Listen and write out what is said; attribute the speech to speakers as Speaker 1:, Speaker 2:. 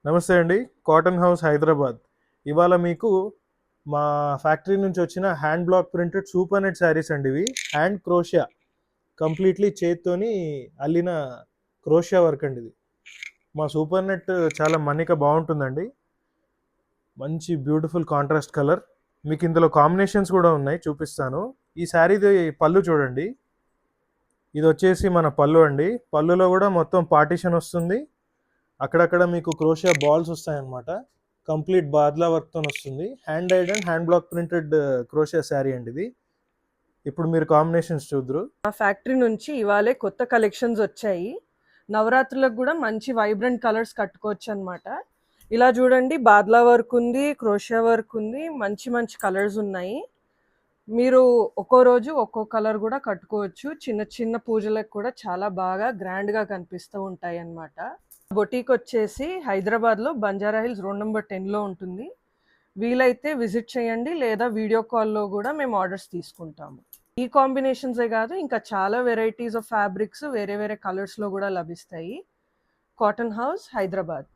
Speaker 1: నమస్తే అండి. Cotton house Hyderabad. ఇవాళ మీకు మా ఫ్యాక్టరీ నుంచి వచ్చిన hand block printed super net saris అండి ఇవి. హ్యాండ్ క్రోషియా కంప్లీట్లీ చేత్తోని అల్లిన క్రోషియా వర్క్ అండి ఇది. మా సూపర్ నెట్ చాలా మన్నిక బాగుంటుందండి. మంచి బ్యూటిఫుల్ కాంట్రాస్ట్ కలర్. మీకు ఇందులో కాంబినేషన్స్ కూడా ఉన్నాయి, చూపిస్తాను. ఈ శారీది పళ్ళు చూడండి. ఇది వచ్చేసి మన పళ్ళు అండి. పళ్ళులో కూడా మొత్తం పార్టీషన్ వస్తుంది. అక్కడక్కడ మీకు క్రోషియా బాల్స్ వస్తాయన్నమాట. కంప్లీట్ బాద్లా వర్క్తో వస్తుంది. Hand dyed and hand block printed క్రోషియా శారీ అండి ఇది. ఇప్పుడు మీరు కాంబినేషన్స్ చూద్దరు.
Speaker 2: మా ఫ్యాక్టరీ నుంచి ఇవాళే కొత్త కలెక్షన్స్ వచ్చాయి. నవరాత్రులకు కూడా మంచి వైబ్రెంట్ కలర్స్ కట్టుకోవచ్చు అనమాట. ఇలా చూడండి, బాద్లా వర్క్ ఉంది, క్రోషియా వర్క్ ఉంది, మంచి మంచి కలర్స్ ఉన్నాయి. మీరు ఒక్కో రోజు ఒక్కో కలర్ కూడా కట్టుకోవచ్చు. చిన్న చిన్న పూజలకు కూడా చాలా బాగా గ్రాండ్గా కనిపిస్తూ ఉంటాయి అన్నమాట. బొటీక్ వచ్చేసి హైదరాబాద్లో బంజారా హిల్స్ రోడ్ నెంబర్ 10లో ఉంటుంది. వీలైతే విజిట్ చేయండి, లేదా వీడియో కాల్లో కూడా మేము ఆర్డర్స్ తీసుకుంటాము. ఈ కాంబినేషన్సే కాదు, ఇంకా చాలా వెరైటీస్ ఆఫ్ ఫ్యాబ్రిక్స్ వేరే వేరే కలర్స్లో కూడా లభిస్తాయి. Cotton house Hyderabad.